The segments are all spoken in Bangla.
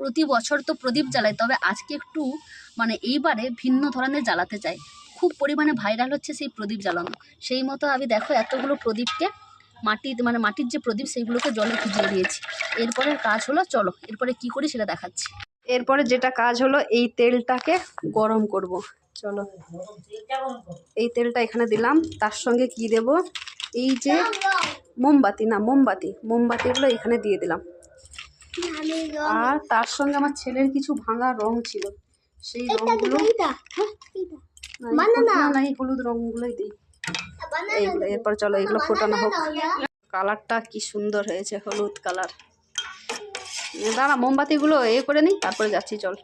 প্রতি বছর তো প্রদীপ জ্বালাই, তবে আজকে একটু মানে এইবারে ভিন্ন ধরনের জ্বালাতে চাই। খুব পরিমাণে ভাইরাল হচ্ছে সেই প্রদীপ জ্বালানো। সেই মতো আমি দেখো এতগুলো প্রদীপকে মাটির যে প্রদীপ সেইগুলোকে জলে ভিজিয়ে দিয়েছি। এরপরের কাজ হলো, চলো এরপরে কি করি সেটা দেখাচ্ছি। এরপরে যেটা কাজ হলো, এই তেলটাকে গরম করব। চলো এই তেলটা এখানে দিলাম, তার সঙ্গে কি দেব, এই যে মোমবাতিগুলো এখানে দিয়ে দিলাম। আর তার সঙ্গে আমার ছেলের কিছু ভাঙা রং ছিল, সেই রংগুলো না এই হলুদ রংগুলোই দিই এইগুলো। এরপর চলো এগুলো ফোটানো হোক। কালারটা কি সুন্দর হয়েছে, হলুদ কালার। দাঁড়া মোমবাতিগুলো করে নিই, তারপরে যাচ্ছি চল।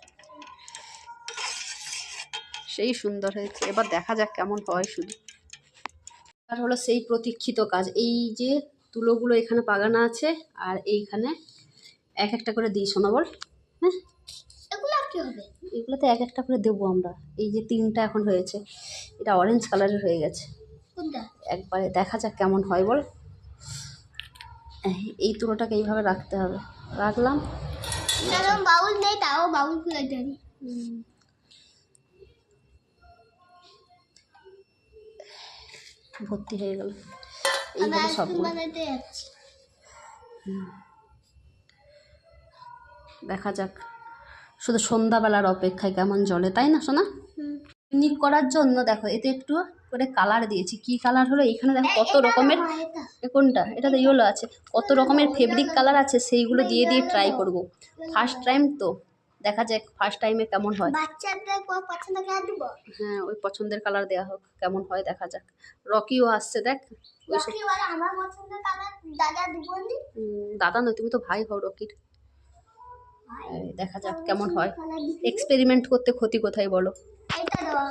সেই সুন্দর হয়েছে, এবার দেখা যাক কেমন হয়। শুধু আর হলো সেই প্রতীক্ষিত কাজ, এই যে তুলোগুলো এখানে পাগানো আছে, আর এইখানে এক একটা করে দিই শোনা বল। হ্যাঁ এগুলোতে এক একটা করে দেবো আমরা। এই যে 3টা এখন হয়েছে, এটা অরেঞ্জ কালারের হয়ে গেছে। একবারে দেখা যাক কেমন হয় বল। এই তুলোটাকে এইভাবে রাখতে হবে, রাখলাম। বাউল নেই, তাও বাউল খুলে জানি ভর্তি হয়ে গেল এইভাবে সবগুলো। দেখা যাক, শুধু সন্ধ্যাবেলার অপেক্ষায় কেমন জলে, তাই না সোনা? ইউনিক করার জন্য দেখো এতে একটু করে কালার দিয়েছি। কি কালার হলো, এইখানে দেখো কত রকমের, কোনটা এটা তো ইয়েলো আছে, কত রকমের ফেব্রিক কালার আছে, সেইগুলো দিয়ে ট্রাই করব। ফার্স্ট টাইম তো, দেখা যাক ফার্স্ট টাইমে কেমন হয়। হ্যাঁ ওই পছন্দের কালার দেওয়া হোক, কেমন হয় দেখা যাক। রকিও আসছে দেখ। দাদা নয়, তুমি তো ভাই হও রকির। দেখা যাক কেমন হয়। এক্সপেরিমেন্ট করতে ক্ষতি কোথায় বলো।